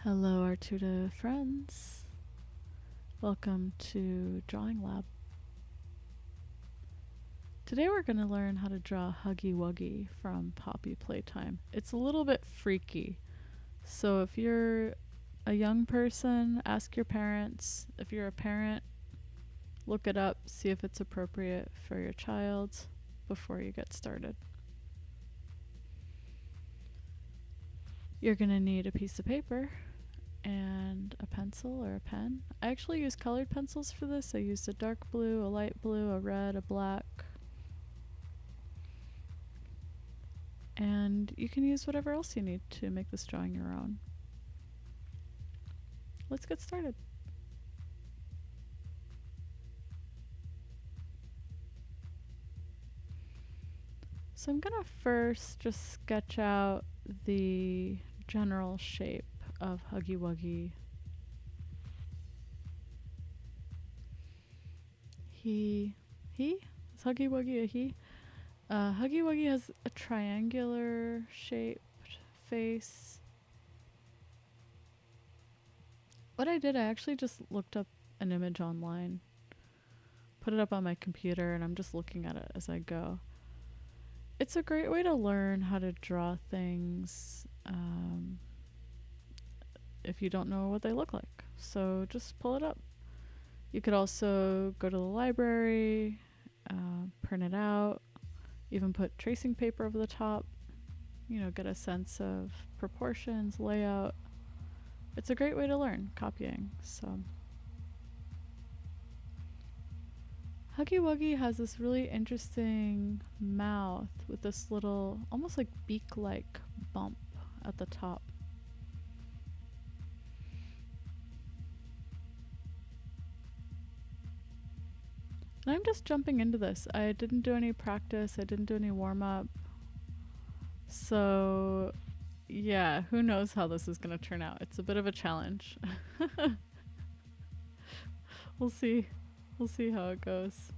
Hello, Artuta friends. Welcome to Drawing Lab. Today we're going to learn how to draw Huggy Wuggy from Poppy Playtime. It's a little bit freaky, so if you're a young person, ask your parents. If you're a parent, look it up, see if it's appropriate for your child before you get started. You're going to need a piece of paper and a pencil or a pen. I actually use colored pencils for this. I used a dark blue, a light blue, a red, a black. And you can use whatever else you need to make this drawing your own. Let's get started. So I'm gonna first just sketch out the general shape of Huggy Wuggy. Is Huggy Wuggy a he? Huggy Wuggy has a triangular shaped face. What I did, I actually just looked up an image online, put it up on my computer, and I'm just looking at it as I go. It's a great way to learn how to draw things if you don't know what they look like. So just pull it up. You could also go to the library, print it out, even put tracing paper over the top, get a sense of proportions, layout. It's a great way to learn copying. So Huggy Wuggy has this really interesting mouth with this little, almost like beak-like bump at the top. And I'm just jumping into this. I didn't do any practice. I didn't do any warm-up. So yeah, who knows how this is going to turn out. It's a bit of a challenge. We'll see. We'll see how it goes.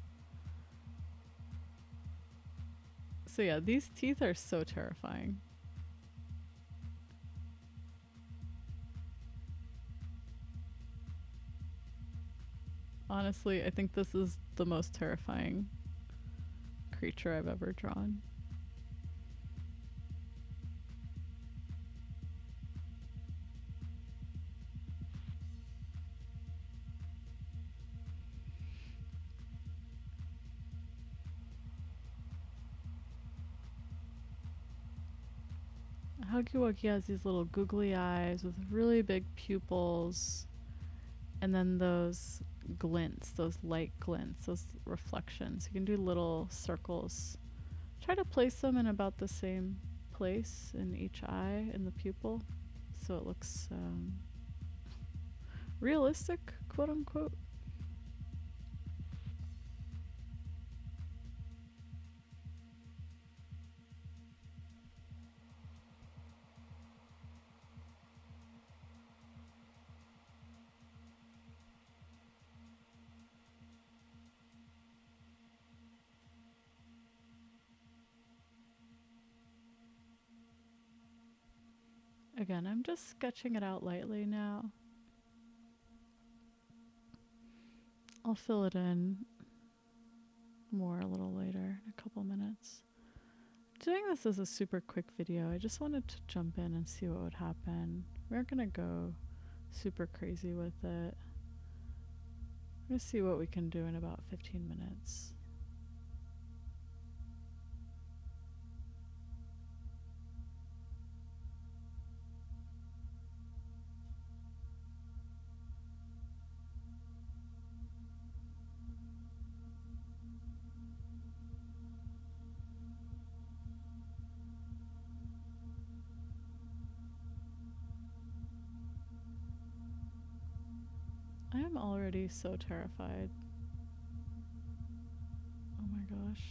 So yeah, these teeth are so terrifying. Honestly, I think this is the most terrifying creature I've ever drawn. Huggy Wuggy has these little googly eyes with really big pupils, and then those glints, those light glints, those reflections. You can do little circles. Try to place them in about the same place in each eye, in the pupil, so it looks realistic, quote unquote. Again, I'm just sketching it out lightly now. I'll fill it in more a little later, in a couple minutes. Doing this as a super quick video, I just wanted to jump in and see what would happen. We aren't gonna go super crazy with it. We're gonna see what we can do in about 15 minutes. I am already so terrified. Oh my gosh.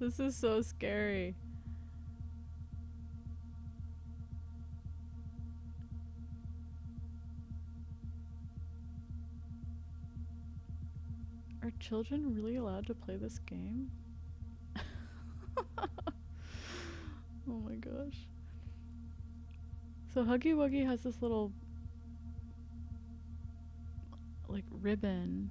This is so scary. Are children really allowed to play this game? Oh my gosh. So Huggy Wuggy has this little like ribbon.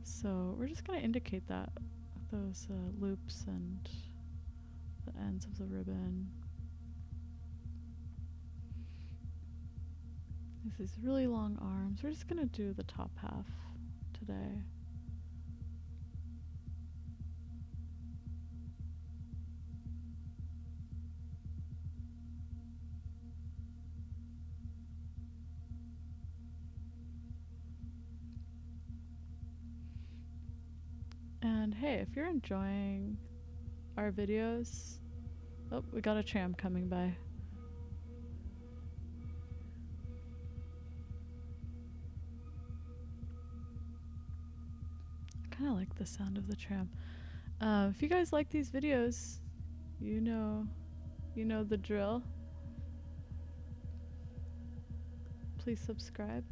So we're just gonna indicate that with those loops and the ends of the ribbon. These really long arms. We're just gonna do the top half today. And hey, if you're enjoying our videos, oh, we got a tram coming by. I kind of like the sound of the tram. If you guys like these videos, you know the drill. Please subscribe.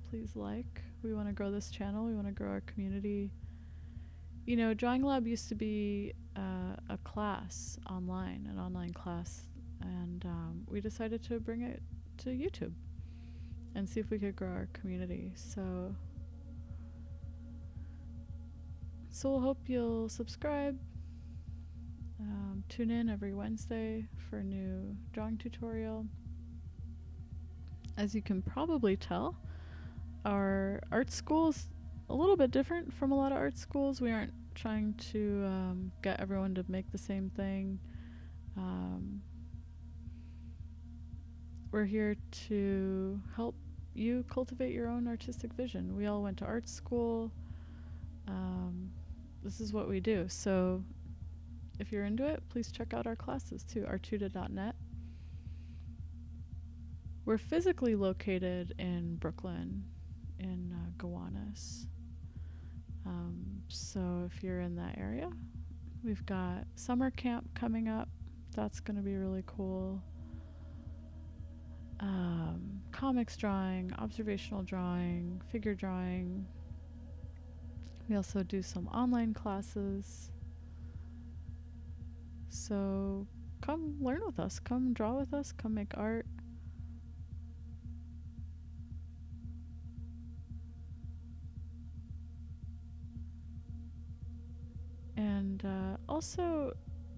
Please like. We want to grow this channel. We want to grow our community. You know, Drawing Lab used to be a class online, an online class, and we decided to bring it to YouTube and see if we could grow our community. So we'll hope you'll subscribe. Tune in every Wednesday for a new drawing tutorial. As you can probably tell, our art school is a little bit different from a lot of art schools. We aren't trying to get everyone to make the same thing. We're here to help you cultivate your own artistic vision. We all went to art school. This is what we do. So if you're into it, please check out our classes too, artuta.net. We're physically located in Brooklyn, in Gowanus. So if you're in that area, we've got summer camp coming up. That's going to be really cool. Comics drawing, observational drawing, figure drawing. We also do some online classes. So come learn with us, come draw with us, come make art. And also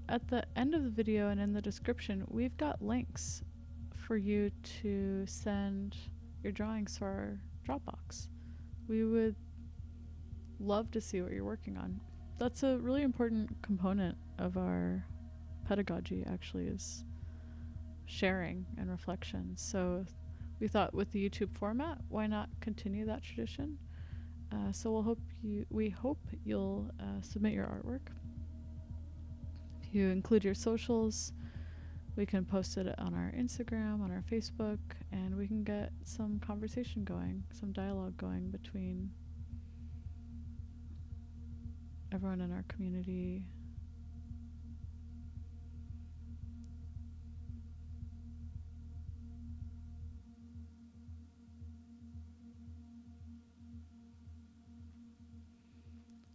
at the end of the video and in the description, we've got links for you to send your drawings to our Dropbox. We would love to see what you're working on. That's a really important component of our pedagogy, actually, is sharing and reflection. So we thought with the YouTube format, why not continue that tradition? So we hope you'll submit your artwork. If you include your socials, we can post it on our Instagram, on our Facebook, and we can get some conversation going, some dialogue going between everyone in our community.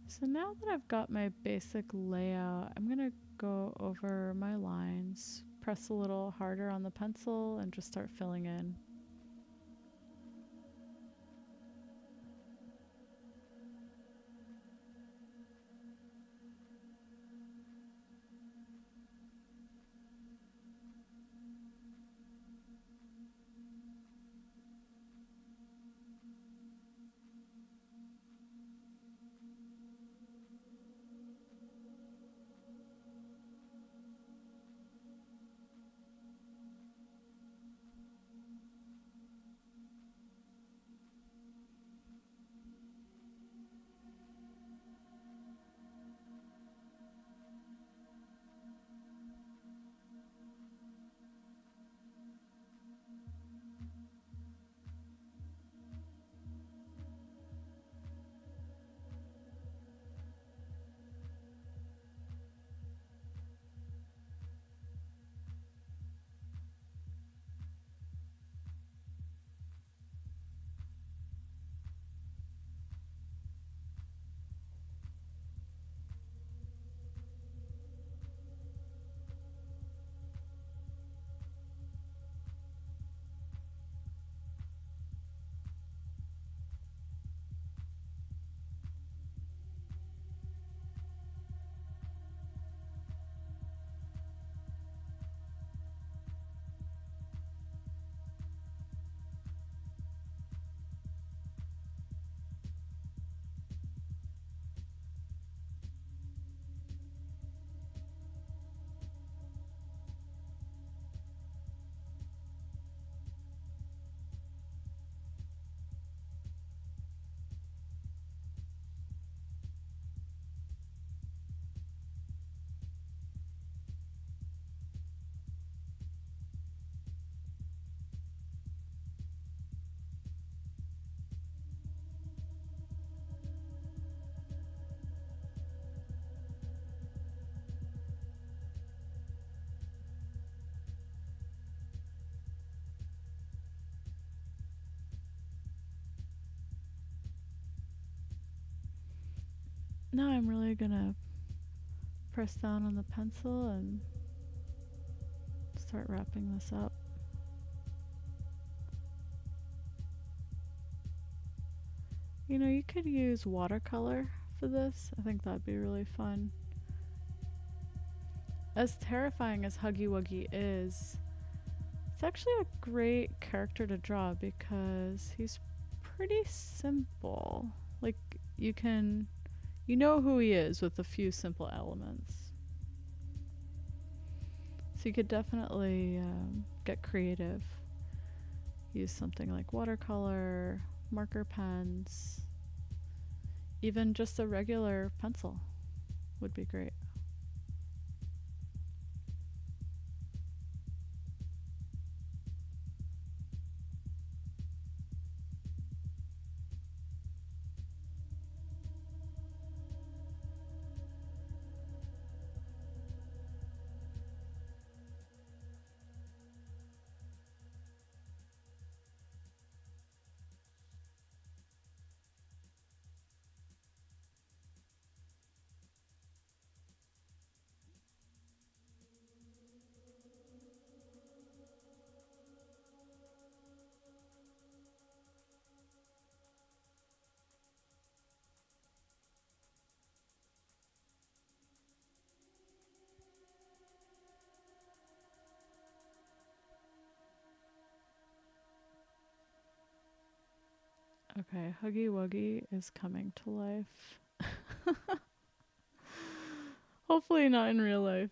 So now that I've got my basic layout, I'm going to go over my lines, press a little harder on the pencil, and just start filling in. Now I'm really gonna press down on the pencil and start wrapping this up. You know, you could use watercolor for this. I think that'd be really fun. As terrifying as Huggy Wuggy is, it's actually a great character to draw because he's pretty simple. Like, you know who he is with a few simple elements. So you could definitely get creative. Use something like watercolor, marker pens, even just a regular pencil would be great. Okay, Huggy Wuggy is coming to life. Hopefully not in real life.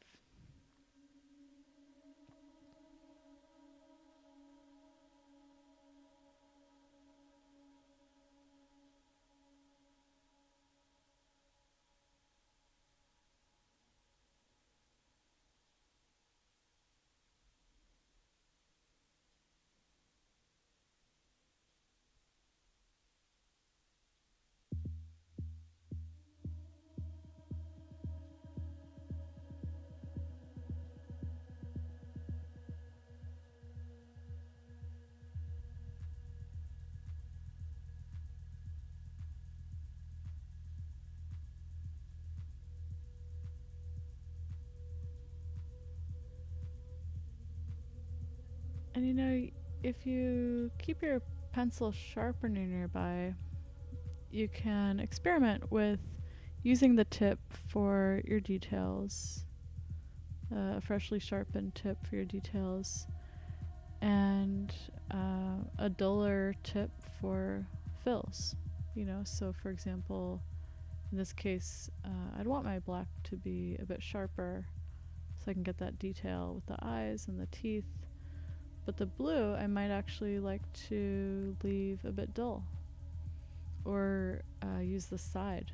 And you know, if you keep your pencil sharpener nearby, you can experiment with using the tip for your details, a freshly sharpened tip for your details, and a duller tip for fills. You know, so for example, in this case, I'd want my black to be a bit sharper so I can get that detail with the eyes and the teeth. But the blue, I might actually like to leave a bit dull, or use the side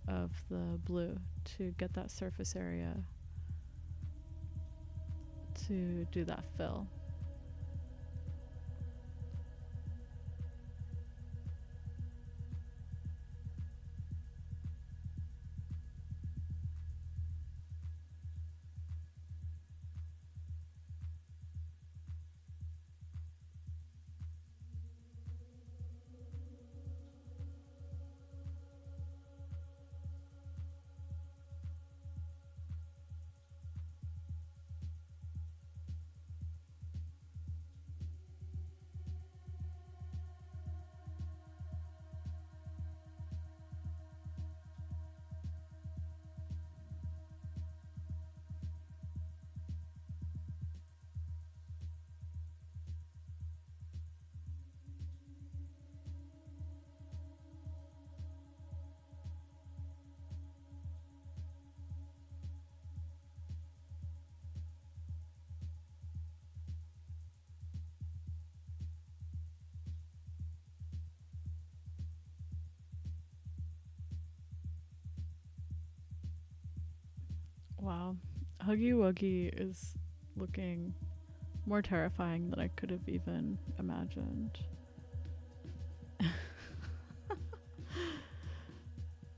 of the blue to get that surface area to do that fill. Wow, Huggy Wuggy is looking more terrifying than I could have even imagined.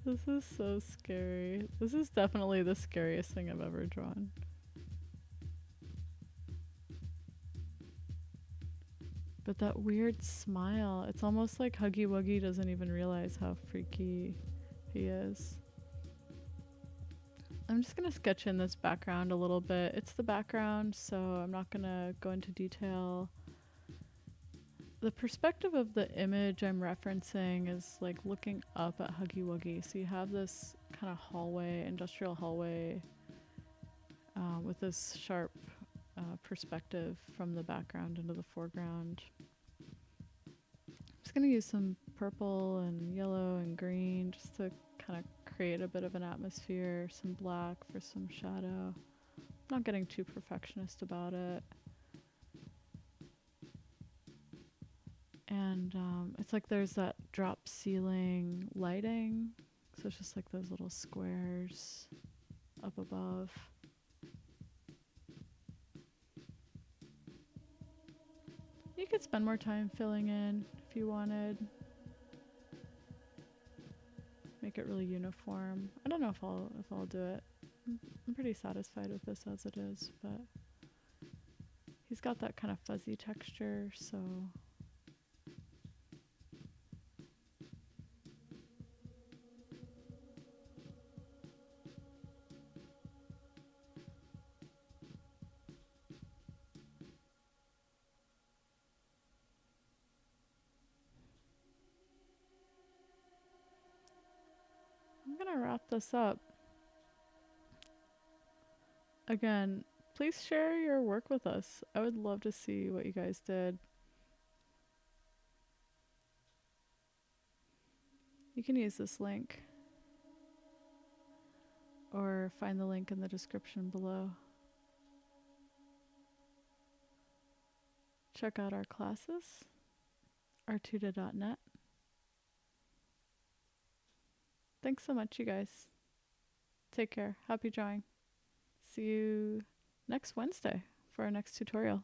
This is so scary. This is definitely the scariest thing I've ever drawn. But that weird smile, it's almost like Huggy Wuggy doesn't even realize how freaky he is. I'm just going to sketch in this background a little bit. It's the background, so I'm not going to go into detail. The perspective of the image I'm referencing is like looking up at Huggy Wuggy. So you have this kind of hallway, industrial hallway, with this sharp perspective from the background into the foreground. I'm just going to use some purple and yellow and green just to kind of create a bit of an atmosphere, some black for some shadow. Not getting too perfectionist about it. And it's like there's that drop ceiling lighting. So it's just like those little squares up above. You could spend more time filling in if you wanted. Make it really uniform. I don't know if I'll do it. I'm pretty satisfied with this as it is, but he's got that kind of fuzzy texture, so I'm gonna wrap this up. Again, please share your work with us. I would love to see what you guys did. You can use this link or find the link in the description below. Check out our classes, artuta.net. Thanks so much, you guys. Take care. Happy drawing. See you next Wednesday for our next tutorial.